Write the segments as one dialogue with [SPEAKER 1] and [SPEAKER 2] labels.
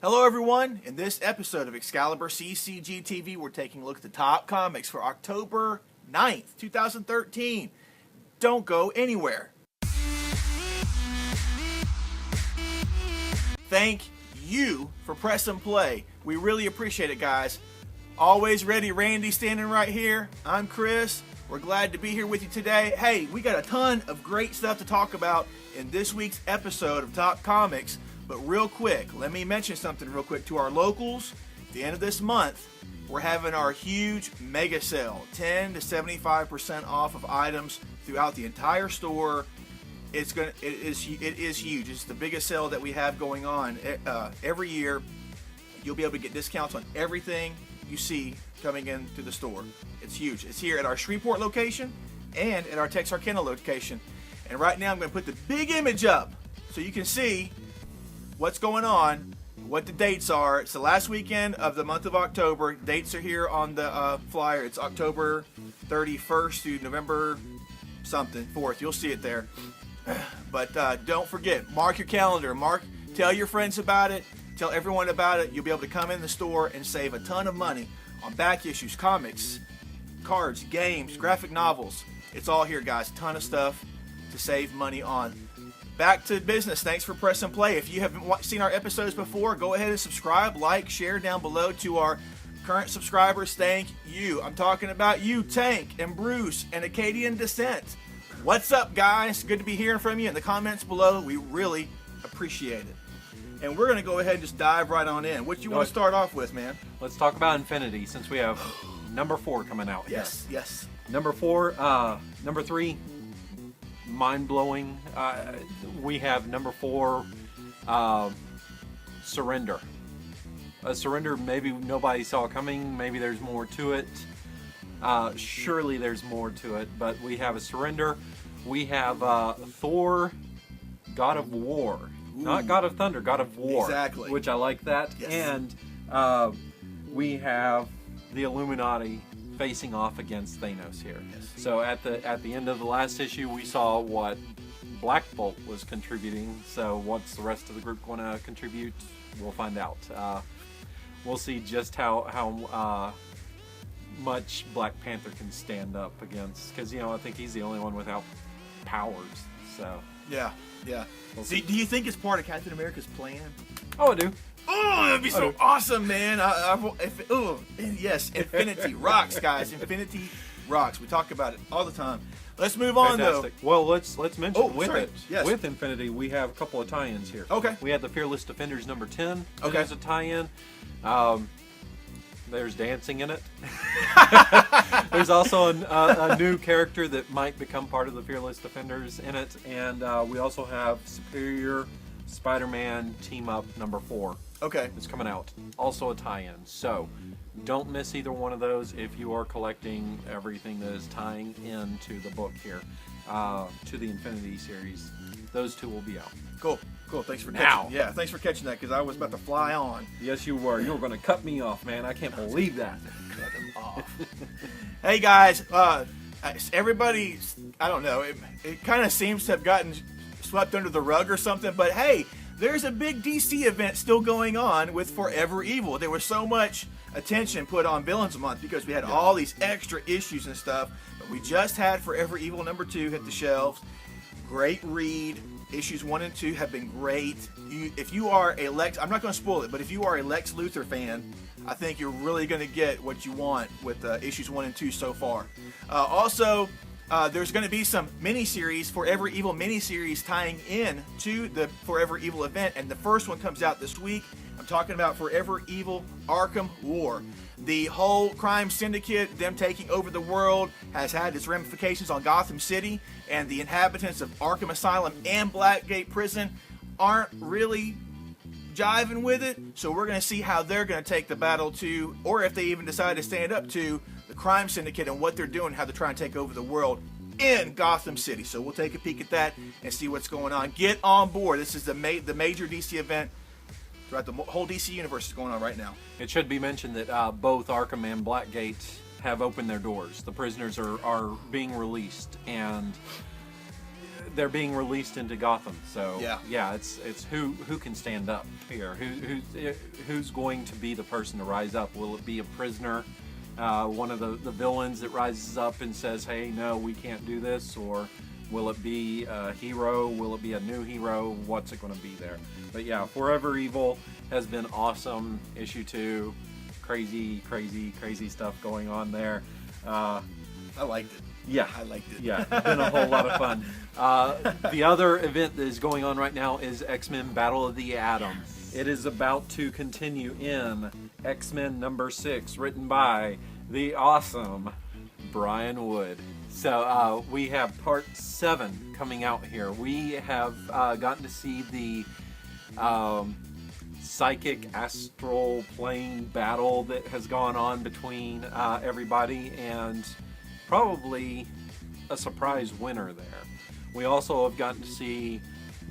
[SPEAKER 1] Hello everyone, in this episode of ExcaliburCCGTV, we're taking a look at the top comics for October 9th, 2013. Don't go anywhere. Thank you for pressing play. We really appreciate it, guys. Always ready, Randy standing right here. I'm Chris. We're glad to be here with you today. Hey, we got a ton of great stuff to talk about in this week's episode of Top Comics. But real quick, let me mention something real quick to our locals. At the end of this month, we're having our huge mega sale, 10 to 75% off of items throughout the entire store. It is huge. It's the biggest sale that we have going on every year. You'll be able to get discounts on everything you see coming into the store. It's huge. It's here at our Shreveport location and at our Texarkana location. And right now I'm going to put the big image up so you can see what's going on, what the dates are. It's the last weekend of the month of October. Dates are here on the flyer. It's October 31st through November something, 4th. You'll see it there. But don't forget, mark your calendar. Tell your friends about it. Tell everyone about it. You'll be able to come in the store and save a ton of money on back issues, comics, cards, games, graphic novels. It's all here, guys. Ton of stuff to save money on. Back to business. Thanks for pressing play. If you haven't seen our episodes before, go ahead and subscribe, like, share down below to our current subscribers. Thank you. I'm talking about you, Tank and Bruce and Acadian Descent. What's up, guys? Good to be hearing from you in the comments below. We really appreciate it. And we're going to go ahead and just dive right on in. What you want to start off with, man?
[SPEAKER 2] Let's talk about Infinity since we have number 4 coming out.
[SPEAKER 1] Yes,
[SPEAKER 2] here.
[SPEAKER 1] yes.
[SPEAKER 2] Number 4, number 3. Mind-blowing. We have number 4, Surrender. Surrender, maybe nobody saw coming. Maybe there's more to it. Surely there's more to it. But we have a Surrender. We have Thor, God of War. Ooh. Not God of Thunder, God of War.
[SPEAKER 1] Exactly.
[SPEAKER 2] Which I like that.
[SPEAKER 1] Yes.
[SPEAKER 2] And we have the Illuminati facing off against Thanos here.
[SPEAKER 1] Yes.
[SPEAKER 2] So at the end of the last issue, we saw what Black Bolt was contributing. So what's the rest of the group going to contribute? We'll find out. We'll see just how much Black Panther can stand up against, because I think he's the only one without powers. So
[SPEAKER 1] yeah. We'll see. Do you think it's part of Captain America's plan?
[SPEAKER 2] Oh, I do.
[SPEAKER 1] Oh, that'd be so awesome, man. Yes, Infinity rocks, guys. Infinity rocks. We talk about it all the time. Let's move on,
[SPEAKER 2] Fantastic.
[SPEAKER 1] though.
[SPEAKER 2] Well, let's mention
[SPEAKER 1] Yes.
[SPEAKER 2] With Infinity, we have a couple of tie-ins here.
[SPEAKER 1] Okay.
[SPEAKER 2] We have the Fearless Defenders number 10.
[SPEAKER 1] Okay.
[SPEAKER 2] There's a tie-in. There's dancing in it. There's also a new character that might become part of the Fearless Defenders in it. And we also have Superior Spider-Man Team Up number 4.
[SPEAKER 1] Okay.
[SPEAKER 2] It's coming out. Also a tie-in. So don't miss either one of those if you are collecting everything that is tying into the book here, to the Infinity series. Those two will be out.
[SPEAKER 1] Cool. Thanks for catching. Yeah, thanks for catching that, because I was about to fly on.
[SPEAKER 2] Yes, you were. You were going to cut me off, man. I can't believe that.
[SPEAKER 1] Cut him off. Hey, guys. Everybody, I don't know. It kind of seems to have gotten swept under the rug or something. But hey, there's a big DC event still going on with Forever Evil. There was so much attention put on Villains Month because we had all these extra issues and stuff. But we just had Forever Evil number 2 hit the shelves. Great read. Issues 1 and 2 have been great. If you are a I'm not going to spoil it, but if you are a Lex Luthor fan, I think you're really going to get what you want with issues 1 and 2 so far. Also, there's going to be some miniseries, Forever Evil miniseries, tying in to the Forever Evil event, and the first one comes out this week. I'm talking about Forever Evil Arkham War. The whole crime syndicate, them taking over the world, has had its ramifications on Gotham City, and the inhabitants of Arkham Asylum and Blackgate Prison aren't really jiving with it. So we're going to see how they're going to take the battle to, or if they even decide to stand up to, the crime syndicate and what they're doing, how they're trying to take over the world in Gotham City. So we'll take a peek at that and see what's going on. Get on board. This is the major DC event throughout the whole DC universe is going on right now.
[SPEAKER 2] It should be mentioned that both Arkham and Blackgate have opened their doors. The prisoners are being released, and they're being released into Gotham. So
[SPEAKER 1] yeah,
[SPEAKER 2] it's who can stand up here? Who's going to be the person to rise up? Will it be a prisoner, one of the villains that rises up and says, "Hey, no, we can't do this," or will it be a hero? Will it be a new hero? What's it going to be there? But yeah, Forever Evil has been awesome. Issue 2, crazy stuff going on there.
[SPEAKER 1] I liked it.
[SPEAKER 2] Yeah,
[SPEAKER 1] I liked it.
[SPEAKER 2] Yeah, been a whole lot of fun. The other event that is going on right now is X-Men Battle of the Atom. It is about to continue in X-Men number 6, written by the awesome Brian Wood. So we have part 7 coming out here. We have gotten to see the psychic astral plane battle that has gone on between everybody, and probably a surprise winner there. We also have gotten to see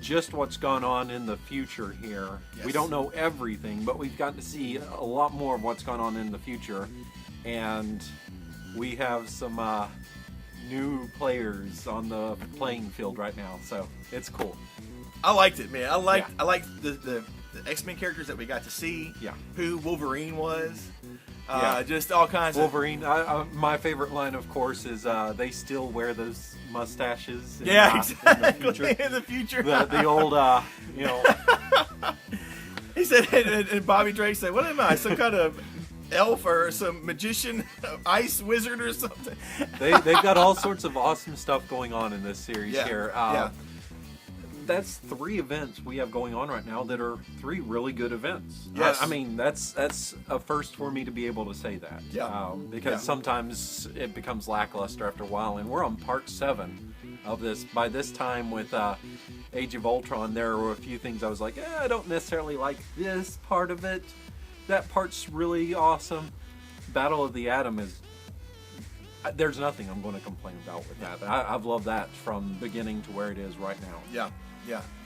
[SPEAKER 2] just what's gone on in the future here.
[SPEAKER 1] Yes.
[SPEAKER 2] We don't know everything, but we've gotten to see a lot more of what's gone on in the future, and we have some new players on the playing field right now, so it's cool.
[SPEAKER 1] I liked it, man. I liked the X-Men characters that we got to see.
[SPEAKER 2] Yeah.
[SPEAKER 1] Who Wolverine was.
[SPEAKER 2] Yeah.
[SPEAKER 1] Just all kinds
[SPEAKER 2] Wolverine. My favorite line, of course, is they still wear those mustaches.
[SPEAKER 1] Exactly. In the future.
[SPEAKER 2] The old, you know.
[SPEAKER 1] He said, and Bobby Drake said, "What am I? Some kind of elf or some magician, ice wizard or something?"
[SPEAKER 2] They've got all sorts of awesome stuff going on in this series here. That's 3 events we have going on right now that are 3 really good events.
[SPEAKER 1] Yes.
[SPEAKER 2] I mean, that's a first for me to be able to say that.
[SPEAKER 1] Yeah.
[SPEAKER 2] Because sometimes it becomes lackluster after a while, and we're on part 7 of this. By this time with Age of Ultron, there were a few things I was like, I don't necessarily like this part of it. That part's really awesome. Battle of the Atom is... There's nothing I'm going to complain about with that. I've loved that from beginning to where it is right now.
[SPEAKER 1] Yeah.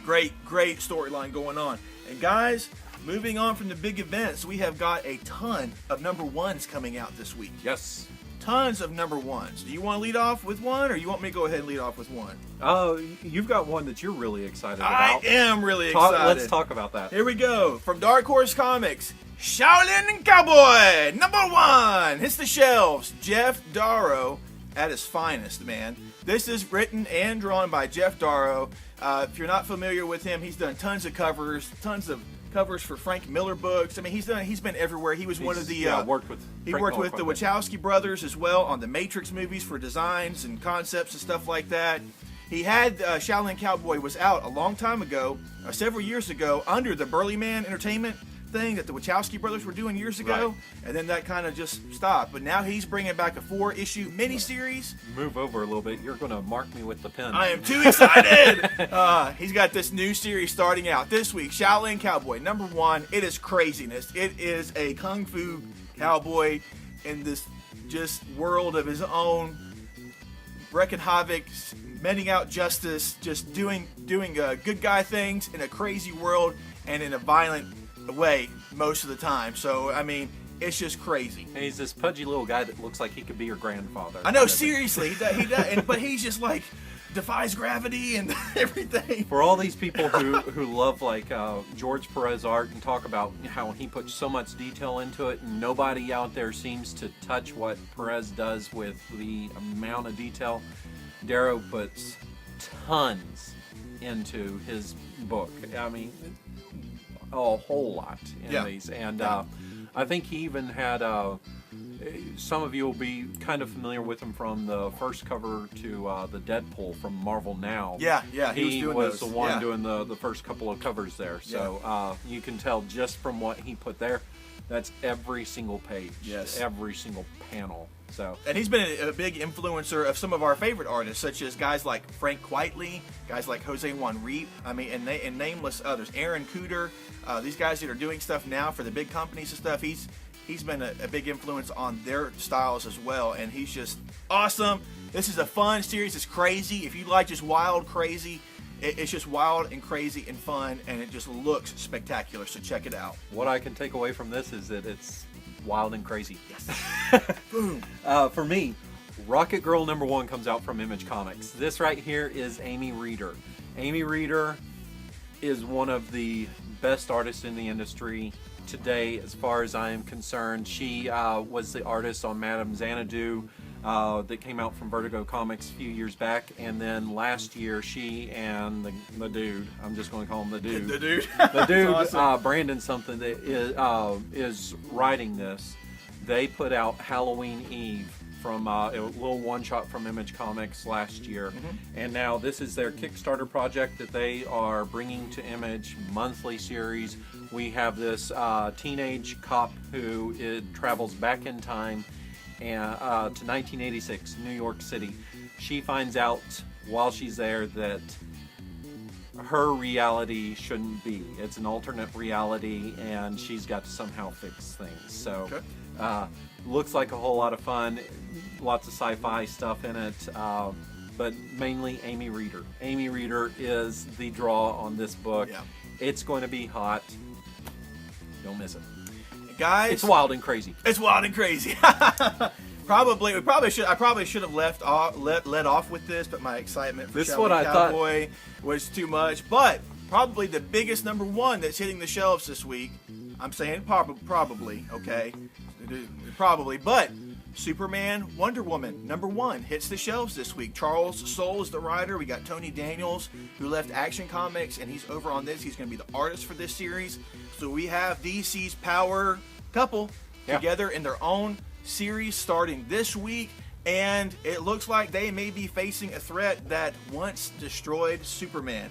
[SPEAKER 1] Great storyline going on. And guys, moving on from the big events, we have got a ton of number 1s coming out this week.
[SPEAKER 2] Yes.
[SPEAKER 1] Tons of number 1s. Do you want to lead off with one, or you want me to go ahead and lead off with one?
[SPEAKER 2] You've got one that you're really excited about.
[SPEAKER 1] I am really excited.
[SPEAKER 2] Let's talk about that.
[SPEAKER 1] Here we go. From Dark Horse Comics, Shaolin Cowboy, number 1. Hits the shelves. Jeff Darrow at his finest, man. This is written and drawn by Jeff Darrow. If you're not familiar with him, he's done tons of covers for Frank Miller books. I mean, he's been everywhere. He was one of the
[SPEAKER 2] worked with
[SPEAKER 1] the Wachowski brothers as well on the Matrix movies for designs and concepts and stuff like that. He had Shaolin Cowboy was out a long time ago, several years ago, under the Burly Man Entertainment thing that the Wachowski brothers were doing years ago,
[SPEAKER 2] right. And
[SPEAKER 1] then that kind of just stopped. But now he's bringing back a 4-issue miniseries.
[SPEAKER 2] Move over a little bit. You're going to mark me with the pen.
[SPEAKER 1] I am too excited. He's got this new series starting out this week. Shaolin Cowboy, number 1. It is craziness. It is a kung fu cowboy in this just world of his own, wrecking havoc, meting out justice, just doing good guy things in a crazy world and in a violent way most of the time. So I mean, it's just crazy.
[SPEAKER 2] And he's this pudgy little guy that looks like he could be your grandfather.
[SPEAKER 1] I know, seriously, he does. But he's just like defies gravity and everything.
[SPEAKER 2] For all these people who love like George Perez art and talk about how he puts so much detail into it, and nobody out there seems to touch what Perez does with the amount of detail. Darrow puts tons into his book. I mean, a whole lot in these, and I think he even had some of you will be kind of familiar with him from the first cover to the Deadpool from Marvel Now.
[SPEAKER 1] He
[SPEAKER 2] was the one doing the first couple of covers there, so you can tell just from what he put there, that's every single page, every single panel. So, and
[SPEAKER 1] he's been a big influencer of some of our favorite artists, such as guys like Frank Quitely, guys like Jose Juan Reap, and nameless others. Aaron Cooter, these guys that are doing stuff now for the big companies and stuff. He's been a big influence on their styles as well, and he's just awesome. This is a fun series. It's crazy. If you like just wild, crazy, it's just wild and crazy and fun, and it just looks spectacular. So check it out.
[SPEAKER 2] What I can take away from this is that it's wild and crazy.
[SPEAKER 1] Yes. Boom.
[SPEAKER 2] For me, Rocket Girl #1 comes out from Image Comics. This right here is Amy Reeder. Amy Reeder is one of the best artists in the industry today, as far as I am concerned. She was the artist on Madame Xanadu that came out from Vertigo Comics a few years back, and then last year she and the dude, I'm just going to call him the dude, the dude, awesome. Brandon something that is writing this. They put out Halloween Eve from a little one-shot from Image Comics last year, and now this is their Kickstarter project that they are bringing to Image, monthly series. We have this teenage cop who travels back in time and to 1986, New York City. She finds out while she's there that her reality shouldn't be. It's an alternate reality, and she's got to somehow fix things. So, looks like a whole lot of fun. Lots of sci-fi stuff in it, but mainly Amy Reeder. Amy Reeder is the draw on this book. Yeah. It's going to be hot. Don't miss it.
[SPEAKER 1] Guys,
[SPEAKER 2] it's wild and crazy.
[SPEAKER 1] It's wild and crazy. I probably should have let off with this, but my excitement for Shaolin Cowboy was too much. But probably the biggest #1 that's hitting the shelves this week. I'm saying probably, okay, probably, but Superman, Wonder Woman #1 hits the shelves this week. Charles Soule is the writer. We got Tony Daniels, who left Action Comics, and he's over on this. He's going to be the artist for this series. So we have DC's power couple together in their own series starting this week, and it looks like they may be facing a threat that once destroyed Superman.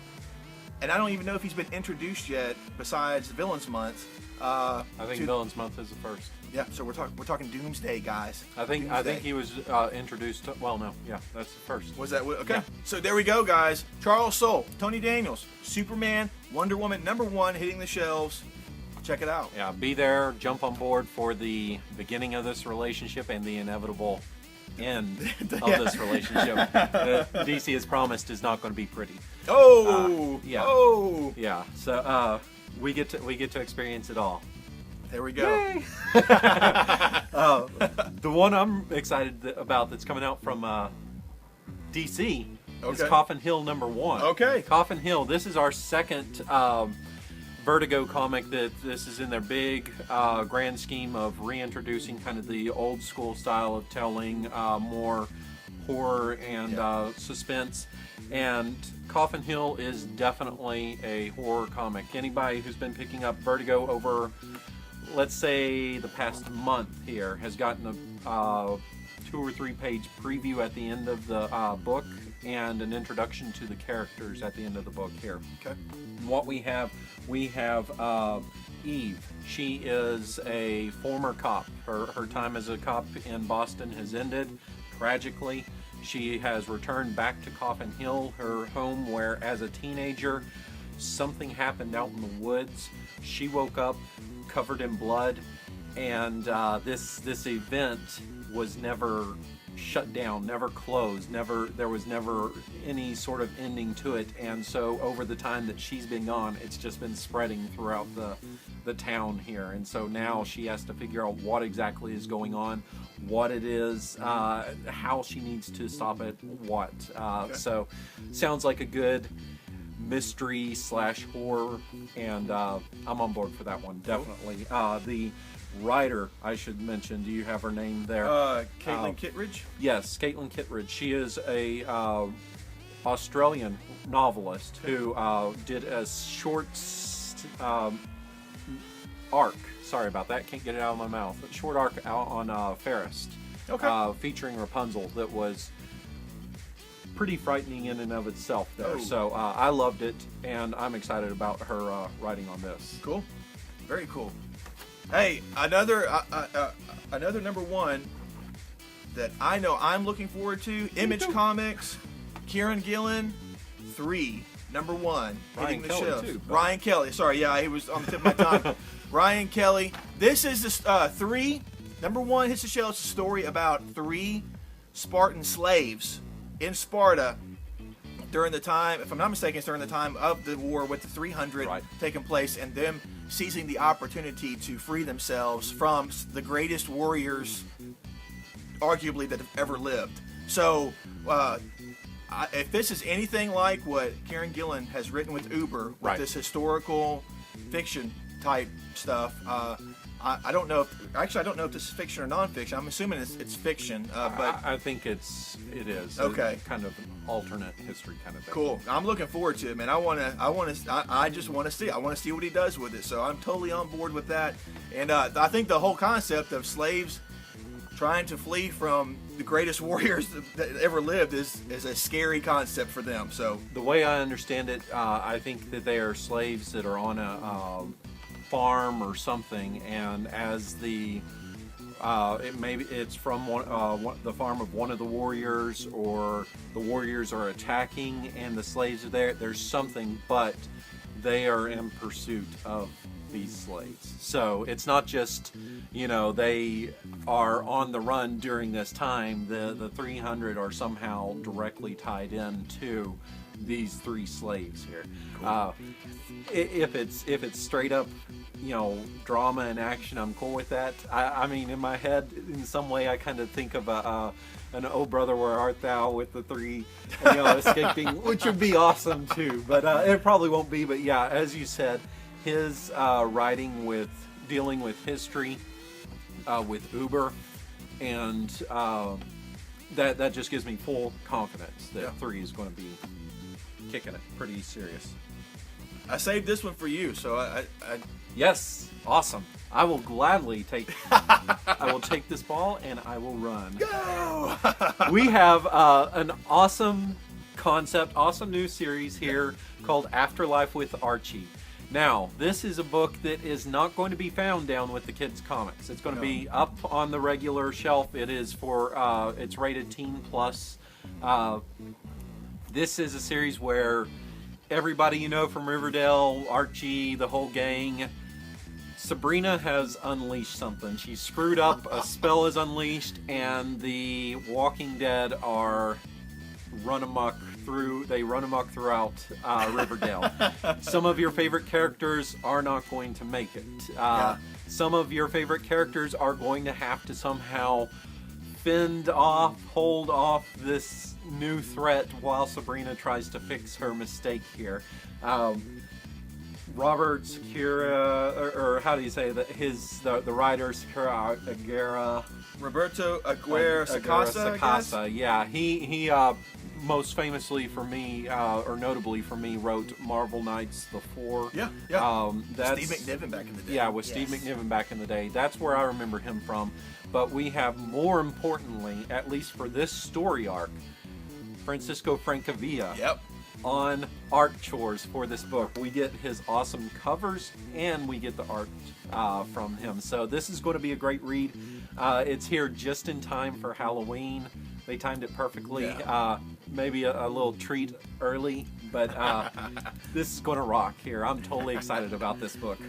[SPEAKER 1] And I don't even know if he's been introduced yet, besides Villains Month.
[SPEAKER 2] I think Villains Month is the first.
[SPEAKER 1] Yeah, so we're talking Doomsday, guys.
[SPEAKER 2] I think he was introduced. Well, no, yeah, that's the first.
[SPEAKER 1] Was that okay?
[SPEAKER 2] Yeah.
[SPEAKER 1] So there we go, guys. Charles Soule, Tony Daniels, Superman, Wonder Woman #1 hitting the shelves. Check it out.
[SPEAKER 2] Yeah, be there. Jump on board for the beginning of this relationship and the inevitable end of this relationship. DC has promised is not going to be pretty.
[SPEAKER 1] Yeah.
[SPEAKER 2] Yeah. So we get to experience it all.
[SPEAKER 1] There we go.
[SPEAKER 2] The one I'm excited about that's coming out from DC is Coffin Hill #1.
[SPEAKER 1] Okay.
[SPEAKER 2] Coffin Hill. This is our second Vertigo comic that this is in their big grand scheme of reintroducing kind of the old school style of telling more horror and suspense. And Coffin Hill is definitely a horror comic. Anybody who's been picking up Vertigo over, let's say, the past month here has gotten a 2 or 3 page preview at the end of the book and an introduction to the characters at the end of the book here.
[SPEAKER 1] Okay.
[SPEAKER 2] And what we have Eve. She is a former cop. Her time as a cop in Boston has ended tragically. She has returned back to Coffin Hill, her home, where as a teenager something happened out in the woods. She woke up covered in blood, and this event was never shut down, never closed, there was never any sort of ending to it. And so over the time that she's been gone, it's just been spreading throughout the town here. And so now she has to figure out what exactly is going on, what it is, how she needs to stop it, what. So sounds like a good mystery / horror, and I'm on board for that one, definitely. The writer, I should mention, do you have her name there?
[SPEAKER 1] Caitlin Kittredge?
[SPEAKER 2] Yes, Caitlin Kittredge. She is a Australian novelist who did a short arc. Sorry about that, can't get it out of my mouth. A short arc out on Fairest, featuring Rapunzel, that was pretty frightening in and of itself there. So I loved it, and I'm excited about her writing on this.
[SPEAKER 1] Cool. Very cool. Hey, another #1 that I know I'm looking forward to, Image Comics, Kieran Gillen, 3, #1, hitting the shelves. Ryan Kelly, sorry, yeah, he was on the tip of my tongue. Ryan Kelly. This is the 3, #1 hits the shelves, a story about 3 Spartan slaves in Sparta during the time, if I'm not mistaken, it's during the time of the war with the 300 taking place, and them seizing the opportunity to free themselves from the greatest warriors arguably that have ever lived. So if this is anything like what Kieran Gillen has written with Uber, with
[SPEAKER 2] Right.
[SPEAKER 1] this historical fiction type stuff, I don't know if I don't know if this is fiction or nonfiction. I'm assuming it's fiction, but
[SPEAKER 2] I think it is.
[SPEAKER 1] Okay.
[SPEAKER 2] Kind of an alternate history kind of thing.
[SPEAKER 1] cool. I'm looking forward to it, man. I just want to see. I want to see what he does with it. So I'm totally on board with that. And I think the whole concept of slaves trying to flee from the greatest warriors that ever lived is a scary concept for them. So
[SPEAKER 2] The way I understand it, I think that they are slaves that are on a farm or something, and as it's from the farm of one of the warriors, or the warriors are attacking and the slaves are there. There's something, but they are in pursuit of these slaves. So it's not just, they are on the run during this time. The 300 are somehow directly tied into these three slaves here. If it's straight up, drama and action, I'm cool with that. I mean, in my head, in some way, I kind of think of an "Oh Brother, Where Art Thou" with the three, escaping, which would be awesome too. But it probably won't be. But yeah, as you said, his writing with dealing with history, with Uber, and that just gives me full confidence that 3 is going to be kicking it pretty serious.
[SPEAKER 1] I saved this one for you. So I
[SPEAKER 2] Yes, awesome. I will gladly take. I will take this ball and I will run.
[SPEAKER 1] go.
[SPEAKER 2] We have an awesome concept, awesome new series here called Afterlife with Archie. Now, this is a book that is not going to be found down with the kids' comics. It's going to be up on the regular shelf. It is for, it's rated teen plus. This is a series where everybody you know from Riverdale, Archie, the whole gang, Sabrina has unleashed something. She's screwed up, a spell is unleashed, and the Walking Dead are run amok throughout Riverdale. Some of your favorite characters are not going to make it. Some of your favorite characters are going to have to somehow hold off this new threat while Sabrina tries to fix her mistake here. Robert Sakura, or how do you say that? The writer Sakura Aguirre.
[SPEAKER 1] Roberto Aguirre Sacasa.
[SPEAKER 2] Yeah, he most famously for me, or notably for me, wrote Marvel Knights the Four.
[SPEAKER 1] Yeah.
[SPEAKER 2] That's,
[SPEAKER 1] Steve McNiven back in the day.
[SPEAKER 2] Yeah, with Steve McNiven back in the day. That's where I remember him from. But we have, more importantly, at least for this story arc, Francisco Francavilla.
[SPEAKER 1] Yep.
[SPEAKER 2] On art chores for this book. We get his awesome covers and we get the art from him. So this is going to be a great read. It's here just in time for Halloween. They timed it perfectly.
[SPEAKER 1] Yeah.
[SPEAKER 2] Maybe a little treat early, but this is going to rock here. I'm totally excited about this book.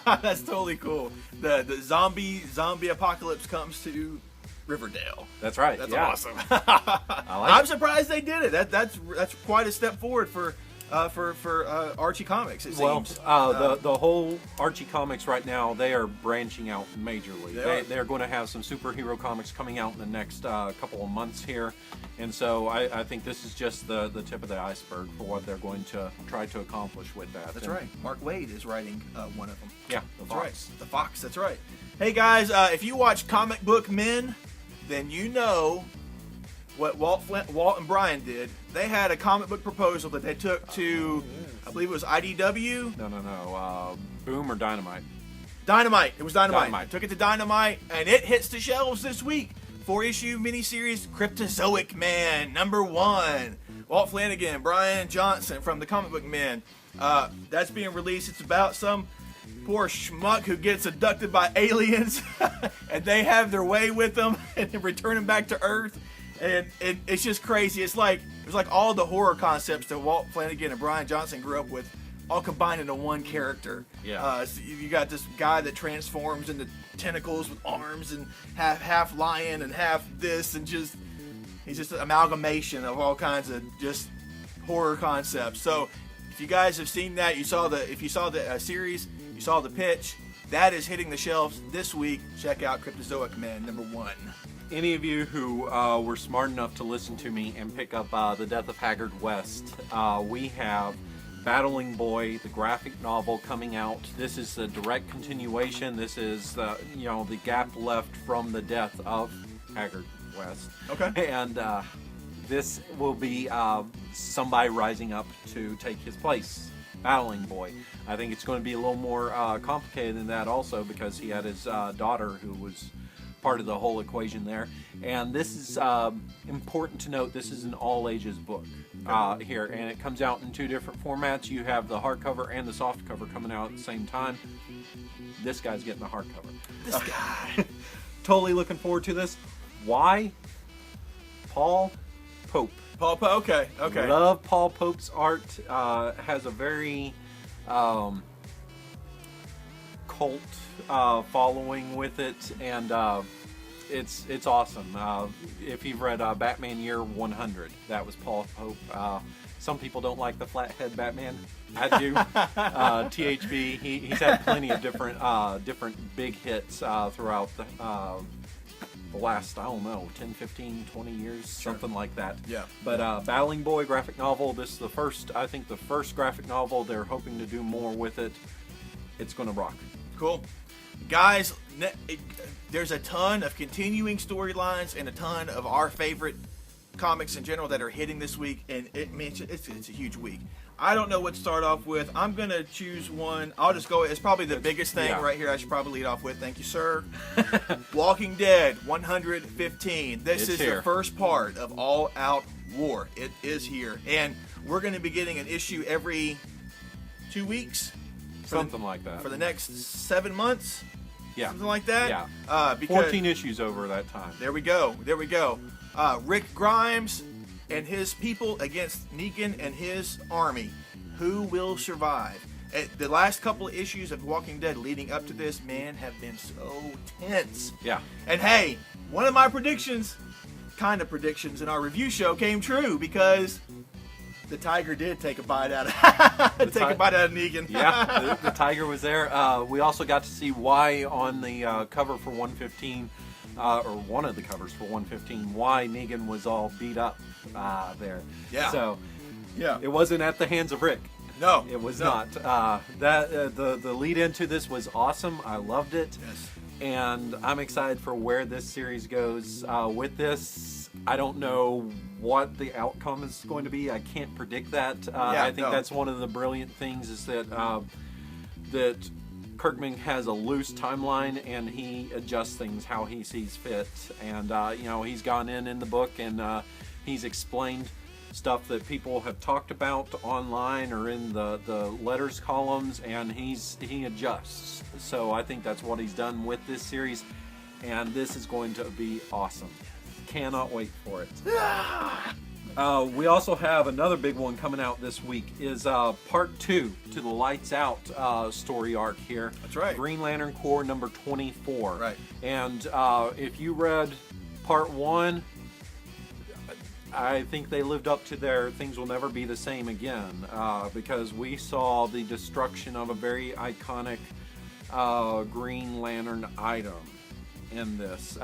[SPEAKER 1] That's totally cool. The zombie apocalypse comes to Riverdale.
[SPEAKER 2] That's right.
[SPEAKER 1] That's
[SPEAKER 2] yeah.
[SPEAKER 1] awesome.
[SPEAKER 2] I'm
[SPEAKER 1] surprised they did it. That's quite a step forward for Archie Comics. It seems.
[SPEAKER 2] The whole Archie Comics right now, they are branching out majorly. They're going to have some superhero comics coming out in the next couple of months here, and so I think this is just the tip of the iceberg for what they're going to try to accomplish with that.
[SPEAKER 1] That's right. Mark Waid is writing one of them.
[SPEAKER 2] Yeah,
[SPEAKER 1] that's right. The Fox. That's right. Hey guys, if you watch Comic Book Men, then you know what Walt and Brian did. They had a comic book proposal that they took to, I believe it was IDW.
[SPEAKER 2] No. Boom or Dynamite?
[SPEAKER 1] Dynamite. It was Dynamite.
[SPEAKER 2] Dynamite.
[SPEAKER 1] Took it to Dynamite, and it hits the shelves this week. 4-issue miniseries, Cryptozoic Man, #1. Walt Flanagan, Brian Johnson from the Comic Book Men. That's being released. It's about some poor schmuck who gets abducted by aliens, and they have their way with them and return him back to Earth. And it's just crazy. It was like all the horror concepts that Walt Flanagan and Brian Johnson grew up with, all combined into one character.
[SPEAKER 2] Yeah.
[SPEAKER 1] So you got this guy that transforms into tentacles with arms and half lion and half this, and he's just an amalgamation of all kinds of just horror concepts. So if you guys have seen that, if you saw the series, you saw the pitch, that is hitting the shelves this week. Check out Cryptozoic Man #1.
[SPEAKER 2] any of you who were smart enough to listen to me and pick up The Death of Haggard West, we have Battling Boy, the graphic novel, coming out. This is a direct continuation. This is the gap left from the death of Haggard West.
[SPEAKER 1] Okay.
[SPEAKER 2] And this will be somebody rising up to take his place. Battling Boy. I think it's going to be a little more complicated than that also, because he had his daughter who was part of the whole equation there. And this is important to note, this is an all ages book here, and it comes out in 2 different formats. You have the hardcover and the softcover coming out at the same time. This guy's getting the hardcover.
[SPEAKER 1] This guy.
[SPEAKER 2] Totally looking forward to this. Why? Paul Pope.
[SPEAKER 1] Paul Pope, okay.
[SPEAKER 2] Love Paul Pope's art. Has a very cult following with it, and it's awesome. If you've read Batman Year 100, that was Paul Pope. Some people don't like the flathead Batman. I do. THB, he's had plenty of different big hits throughout the last, I don't know, 10, 15, 20 years, something like that.
[SPEAKER 1] Yeah.
[SPEAKER 2] But Battling Boy graphic novel, this is the first graphic novel. They're hoping to do more with it. It's going to rock.
[SPEAKER 1] Cool. Guys, there's a ton of continuing storylines and a ton of our favorite comics in general that are hitting this week, and it's a huge week. I don't know what to start off with. I'm going to choose one. I'll just go. It's probably the biggest thing right here I should probably lead off with. Thank you, sir. Walking Dead 115. This is the first part of All Out War. It is here. And we're going to be getting an issue every 2 weeks.
[SPEAKER 2] Something like that.
[SPEAKER 1] For the next 7 months.
[SPEAKER 2] Yeah.
[SPEAKER 1] Something like that.
[SPEAKER 2] Yeah.
[SPEAKER 1] Because
[SPEAKER 2] 14 issues over that time.
[SPEAKER 1] There we go. Rick Grimes and his people against Negan and his army. Who will survive? The last couple of issues of Walking Dead leading up to this, man, have been so tense.
[SPEAKER 2] Yeah.
[SPEAKER 1] And hey, one of my predictions in our review show came true, because the tiger did take a bite out of Negan.
[SPEAKER 2] Yeah, the tiger was there. We also got to see why on the cover for 115, or one of the covers for 115, why Negan was all beat up there.
[SPEAKER 1] Yeah.
[SPEAKER 2] So,
[SPEAKER 1] yeah,
[SPEAKER 2] it wasn't at the hands of Rick.
[SPEAKER 1] No,
[SPEAKER 2] it was not. The lead into this was awesome. I loved it.
[SPEAKER 1] Yes.
[SPEAKER 2] And I'm excited for where this series goes with this. I don't know what the outcome is going to be. I can't predict that. I think that's one of the brilliant things, is that that Kirkman has a loose timeline and he adjusts things how he sees fit. And he's gone in the book and he's explained stuff that people have talked about online or in the letters columns, and he adjusts. So I think that's what he's done with this series, and this is going to be awesome. Cannot wait for it. We also have another big one coming out this week, is part 2 to the Lights Out story arc here.
[SPEAKER 1] That's right.
[SPEAKER 2] Green Lantern Corps number 24.
[SPEAKER 1] Right.
[SPEAKER 2] And if you read part 1, I think they lived up to their things will never be the same again, because we saw the destruction of a very iconic Green Lantern item in this.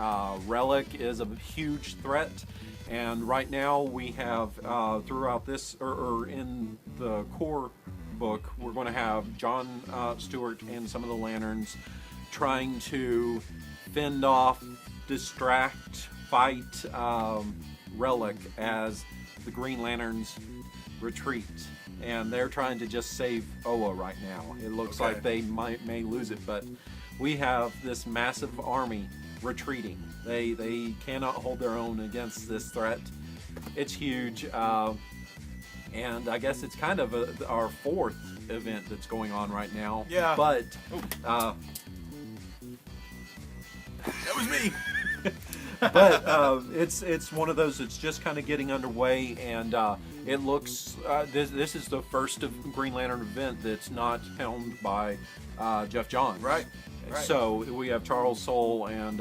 [SPEAKER 2] Relic is a huge threat, and right now we have throughout this, or in the core book, we're going to have John Stewart and some of the Lanterns trying to fend off, distract, fight Relic as the Green Lanterns retreat, and they're trying to just save Oa right now. It looks like they may lose it, but we have this massive army retreating. They cannot hold their own against this threat. It's huge, and I guess it's kind of our 4th event that's going on right now.
[SPEAKER 1] Yeah.
[SPEAKER 2] But
[SPEAKER 1] that was me.
[SPEAKER 2] But it's one of those that's just kind of getting underway, and it looks this is the first of Green Lantern event that's not helmed by Jeff Johns.
[SPEAKER 1] Right.
[SPEAKER 2] So we have Charles Soule and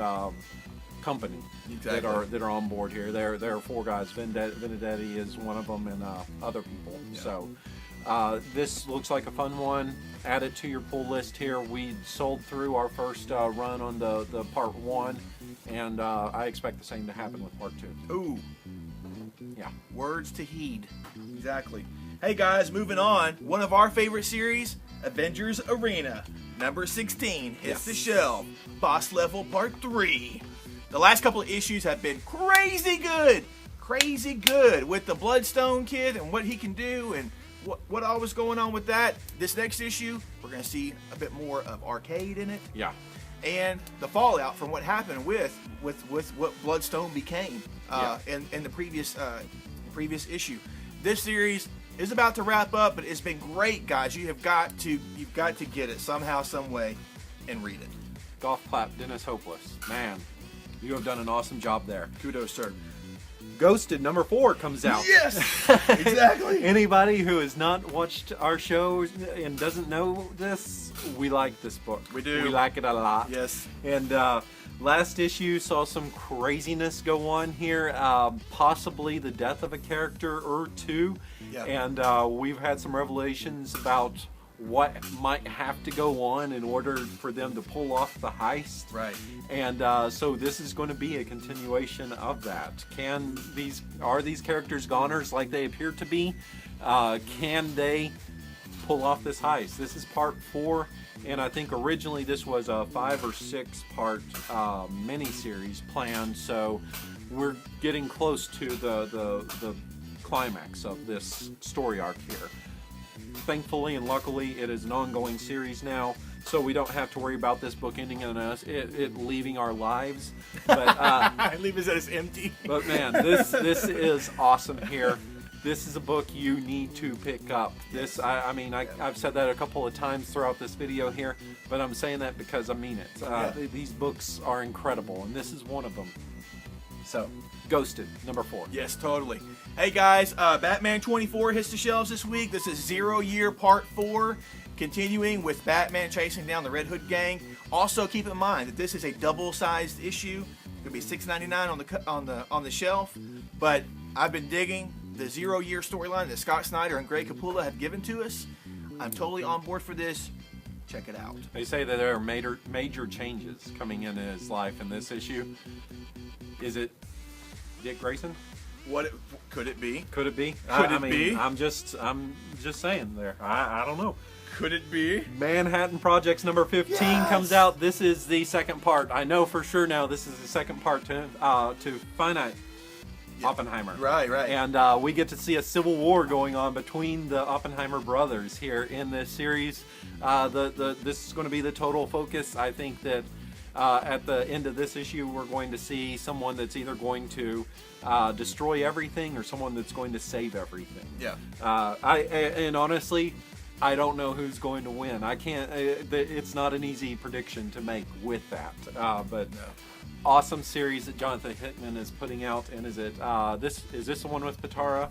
[SPEAKER 2] company that are on board here. There are 4 guys. Benedetti is one of them, and other people. Yeah. So this looks like a fun one. Add it to your pull list here. We sold through our first run on the part 1. and I expect the same to happen with part 2.
[SPEAKER 1] Ooh.
[SPEAKER 2] Yeah.
[SPEAKER 1] Words to heed. Exactly. Hey guys, moving on. One of our favorite series, Avengers Arena. Number 16 hits the shelf. Boss Level Part 3. The last couple of issues have been crazy good. Crazy good with the Bloodstone kid and what he can do and what all was going on with that. This next issue, we're going to see a bit more of Arcade in it.
[SPEAKER 2] Yeah.
[SPEAKER 1] And the fallout from what happened with what Bloodstone became in the previous issue. This series is about to wrap up, but it's been great, guys. You've got to get it somehow, some way, and read it.
[SPEAKER 2] Golf clap, Dennis Hopeless. Man, you have done an awesome job there.
[SPEAKER 1] Kudos, sir.
[SPEAKER 2] Ghosted number 4 comes out.
[SPEAKER 1] Yes, exactly.
[SPEAKER 2] Anybody who has not watched our show and doesn't know this, we like this book.
[SPEAKER 1] We do.
[SPEAKER 2] We like it a lot.
[SPEAKER 1] Yes.
[SPEAKER 2] And last issue saw some craziness go on here, possibly the death of a character or two.
[SPEAKER 1] Yeah.
[SPEAKER 2] And we've had some revelations about what might have to go on in order for them to pull off the heist.
[SPEAKER 1] Right.
[SPEAKER 2] And so this is going to be a continuation of that. Are these characters goners like they appear to be? Can they pull off this heist? This is part 4, and I think originally this was a 5 or 6 part mini-series planned, so we're getting close to the climax of this story arc here. Thankfully and luckily, it is an ongoing series now, so we don't have to worry about this book ending on us, it leaving our lives. But
[SPEAKER 1] leaving us empty.
[SPEAKER 2] But man, this is awesome here. This is a book you need to pick up. This, I've said that a couple of times throughout this video here, but I'm saying that because I mean it. These books are incredible, and this is one of them. So, Ghosted, number 4.
[SPEAKER 1] Yes, totally. Hey guys, Batman 24 hits the shelves this week. This is 0 Year Part 4, continuing with Batman chasing down the Red Hood gang. Also, keep in mind that this is a double-sized issue. It'll be $6.99 on the shelf. But I've been digging the 0 Year storyline that Scott Snyder and Greg Capullo have given to us. I'm totally on board for this. Check it out.
[SPEAKER 2] They say that there are major changes coming in his life in this issue. Is it Dick Grayson?
[SPEAKER 1] Could it be?
[SPEAKER 2] Could it be?
[SPEAKER 1] Could it be?
[SPEAKER 2] I'm just saying there. I don't know.
[SPEAKER 1] Could it be?
[SPEAKER 2] Manhattan Projects number 15 comes out. This is the second part. I know for sure now this is the second part to Finite Oppenheimer.
[SPEAKER 1] Right.
[SPEAKER 2] And we get to see a civil war going on between the Oppenheimer brothers here in this series. This is going to be the total focus. I think that at the end of this issue, we're going to see someone that's either going to destroy everything or someone that's going to save everything.
[SPEAKER 1] Yeah.
[SPEAKER 2] And honestly, I don't know who's going to win. I can't. It's not an easy prediction to make with that. But awesome series that Jonathan Hickman is putting out. And is this the one with Patara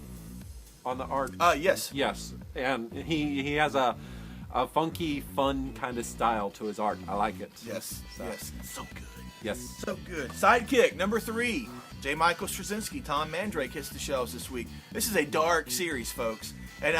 [SPEAKER 2] on the art?
[SPEAKER 1] Yes.
[SPEAKER 2] Yes. And he has a funky, fun kind of style to his art. I like it.
[SPEAKER 1] Yes. So good.
[SPEAKER 2] Yes.
[SPEAKER 1] So good. Sidekick, number 3. J. Michael Straczynski, Tom Mandrake hits the shelves this week. This is a dark series, folks. And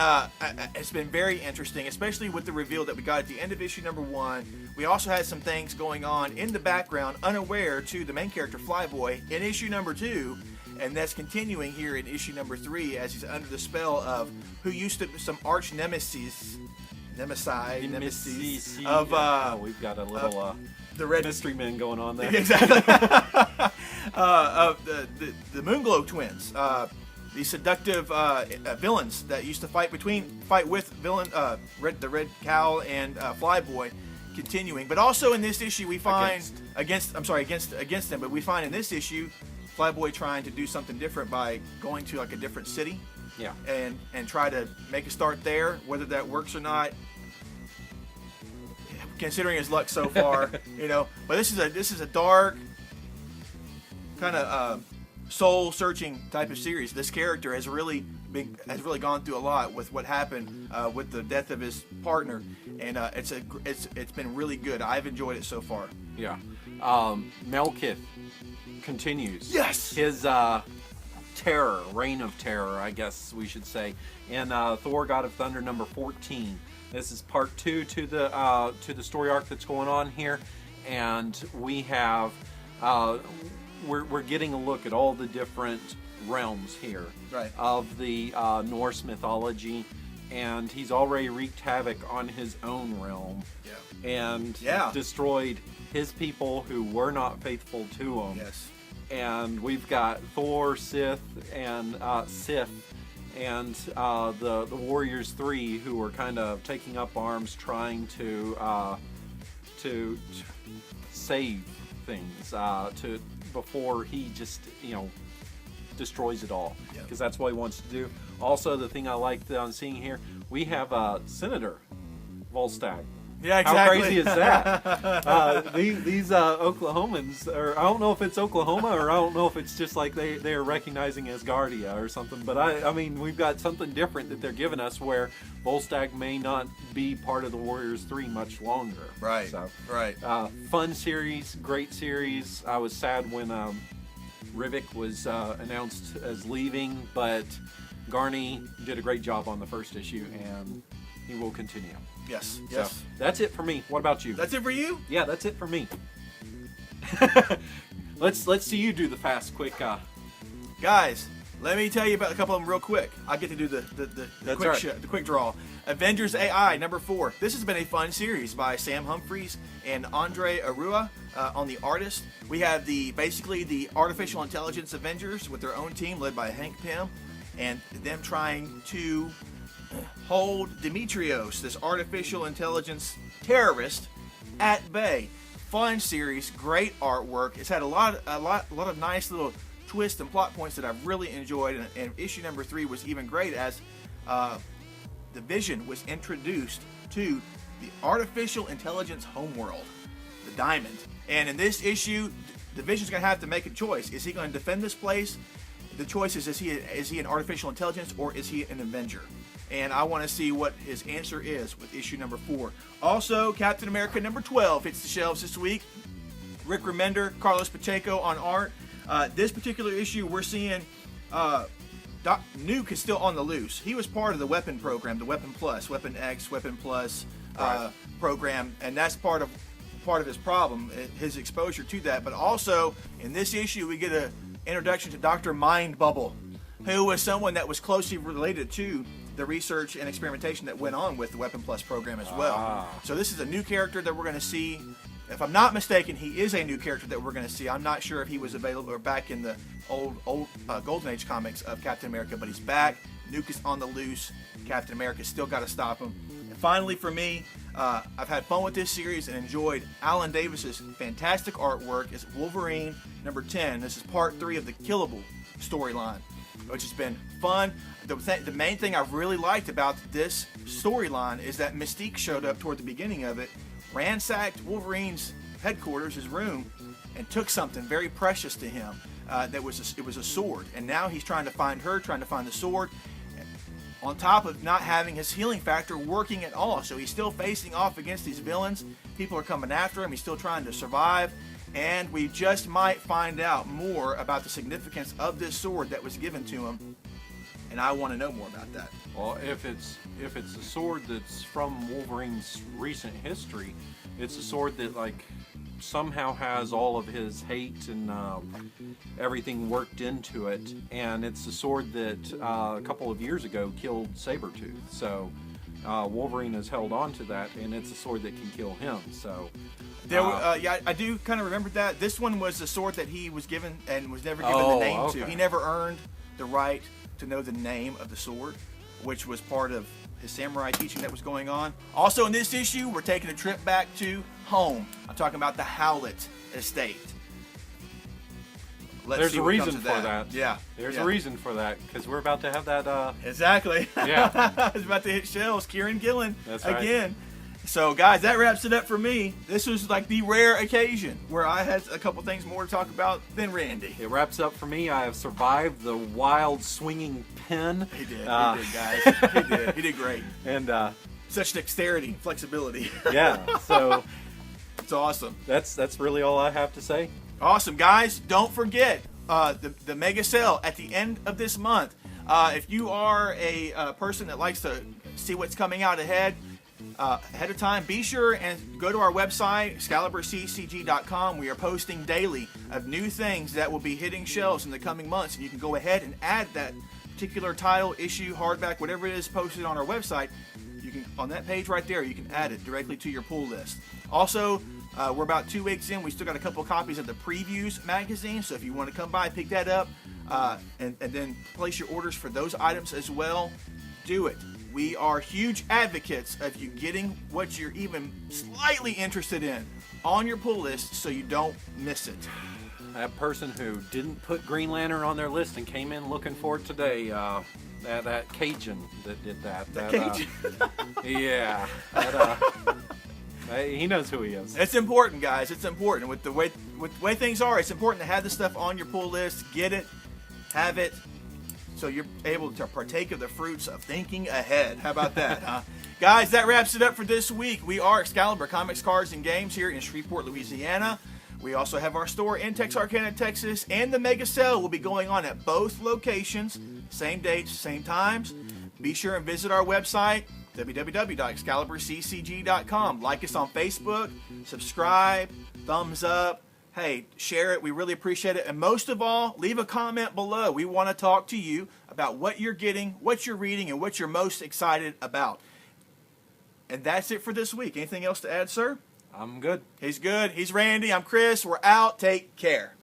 [SPEAKER 1] it's been very interesting, especially with the reveal that we got at the end of issue number 1. We also had some things going on in the background, unaware to the main character, Flyboy, in issue number 2. And that's continuing here in issue number 3 as he's under the spell of who used to be some arch nemesis of
[SPEAKER 2] we've got a little
[SPEAKER 1] the red
[SPEAKER 2] mystery men going on there.
[SPEAKER 1] Exactly. Of the Moonglow twins, the seductive villains that used to fight with the Red Cowl and Flyboy, continuing. But also in this issue we find against them. But we find in this issue Flyboy trying to do something different by going to like a different city.
[SPEAKER 2] Yeah.
[SPEAKER 1] And try to make a start there. Whether that works or not, considering his luck so far, But this is a dark, kind of soul-searching type of series. This character has really gone through a lot with what happened with the death of his partner, and it's been really good. I've enjoyed it so far.
[SPEAKER 2] Yeah. Malekith continues.
[SPEAKER 1] Yes.
[SPEAKER 2] His reign of terror, I guess we should say, in Thor: God of Thunder number 14. This is part 2 to the story arc that's going on here, and we have we're getting a look at all the different realms here of the Norse mythology, and he's already wreaked havoc on his own realm and destroyed his people who were not faithful to him. And we've got Thor, Sith, and the Warriors 3 who are kind of taking up arms, trying to save things before he just destroys it all, because that's what he wants to do. Also, the thing I like that I'm seeing here, we have Senator Volstagg.
[SPEAKER 1] Yeah, exactly.
[SPEAKER 2] How crazy is that? These Oklahomans, or I don't know if it's Oklahoma, or I don't know if it's just like they're recognizing Asgardia or something, but I mean, we've got something different that they're giving us where Volstagg may not be part of the Warriors 3 much longer. Fun series, great series. I was sad when Rivik was announced as leaving, but Garney did a great job on the first issue, and he will continue.
[SPEAKER 1] Yes.
[SPEAKER 2] So, that's it for me. What about you?
[SPEAKER 1] That's it for you?
[SPEAKER 2] Yeah, that's it for me. Let's see you do the fast, quick.
[SPEAKER 1] Guys, let me tell you about a couple of them real quick. I get to do the quick draw. Avengers A.I. #4. This has been a fun series by Sam Humphries and Andre Arua on the artist. We have basically the artificial intelligence Avengers with their own team led by Hank Pym, and them trying to hold Demetrios, this artificial intelligence terrorist, at bay. Fun series, great artwork. It's had a lot of nice little twists and plot points that I've really enjoyed. And issue #3 was even great as the Vision was introduced to the artificial intelligence homeworld, the Diamond. And in this issue, the Vision's going to have to make a choice. Is he going to defend this place? The choice is he an artificial intelligence or is he an Avenger? And I want to see what his answer is with issue #4. Also, Captain America #12 hits the shelves this week. Rick Remender, Carlos Pacheco on art. This particular issue, we're seeing Nuke is still on the loose. He was part of the Weapon program, the Weapon Plus, Weapon X, Weapon Plus program, and that's part of his problem, his exposure to that. But also, in this issue, we get an introduction to Dr. Mind Bubble, who was someone that was closely related to the research and experimentation that went on with the Weapon Plus program as well. So this is a new character that we're going to see. If I'm not mistaken, he is a new character that we're going to see. I'm not sure if he was available or back in the old Golden Age comics of Captain America, but he's back. Nuke is on the loose. Captain America's still got to stop him. And finally, for me, I've had fun with this series and enjoyed Alan Davis's fantastic artwork. It's Wolverine #10. This is part 3 of the Killable storyline, which has been fun. The main thing I really liked about this storyline is that Mystique showed up toward the beginning of it, ransacked Wolverine's headquarters, his room, and took something very precious to him. It was a sword, and now he's trying to find her, trying to find the sword, on top of not having his healing factor working at all. So he's still facing off against these villains. People are coming after him. He's still trying to survive, and we just might find out more about the significance of this sword that was given to him. And I want to know more about that.
[SPEAKER 2] Well, if it's a sword that's from Wolverine's recent history, it's a sword that somehow has all of his hate and everything worked into it, and it's a sword that a couple of years ago killed Sabretooth. So Wolverine has held on to that, and it's a sword that can kill him. So
[SPEAKER 1] I do kind of remember that. This one was a sword that he was given and was never given the name to. He never earned the right to know the name of the sword, which was part of his samurai teaching that was going on. Also in this issue, we're taking a trip back to home. I'm talking about the Howlett estate.
[SPEAKER 2] There's a reason for that.
[SPEAKER 1] Yeah.
[SPEAKER 2] There's a reason for that, because we're about to have that.
[SPEAKER 1] Exactly.
[SPEAKER 2] Yeah.
[SPEAKER 1] It's about to hit shelves. Kieran Gillen.
[SPEAKER 2] That's right.
[SPEAKER 1] Again. So, guys, that wraps it up for me. This was the rare occasion where I had a couple things more to talk about than Randy.
[SPEAKER 2] It wraps up for me. I have survived the wild swinging pen.
[SPEAKER 1] He did. He did, guys. He did. He did great.
[SPEAKER 2] And
[SPEAKER 1] such dexterity and flexibility.
[SPEAKER 2] Yeah. So
[SPEAKER 1] it's awesome.
[SPEAKER 2] That's really all I have to say.
[SPEAKER 1] Awesome, guys. Don't forget the mega sale at the end of this month. If you are a person that likes to see what's coming out ahead, ahead of time, be sure and go to our website, ExcaliburCCG.com. We are posting daily of new things that will be hitting shelves in the coming months, and you can go ahead and add that particular title, issue, hardback, whatever it is posted on our website. You can, on that page right there, you can add it directly to your pull list. Also, we're about 2 weeks in. We still got a couple copies of the Previews magazine, so if you want to come by, pick that up, and then place your orders for those items as well, do it. We are huge advocates of you getting what you're even slightly interested in on your pull list so you don't miss it.
[SPEAKER 2] That person who didn't put Green Lantern on their list and came in looking for it today, that Cajun that did that.
[SPEAKER 1] Cajun.
[SPEAKER 2] Yeah. He knows who he is.
[SPEAKER 1] It's important, guys. It's important. With the way things are, it's important to have the stuff on your pull list, get it, have it, so you're able to partake of the fruits of thinking ahead. How about that, huh? Guys, that wraps it up for this week. We are Excalibur Comics, Cards, and Games here in Shreveport, Louisiana. We also have our store in Texarkana, Texas, and the Mega Sale will be going on at both locations. Same dates, same times. Be sure and visit our website, www.ExcaliburCCG.com. Like us on Facebook, subscribe, thumbs up. Hey, share it. We really appreciate it. And most of all, leave a comment below. We want to talk to you about what you're getting, what you're reading, and what you're most excited about. And that's it for this week. Anything else to add, sir?
[SPEAKER 2] I'm good.
[SPEAKER 1] He's good. He's Randy. I'm Chris. We're out. Take care.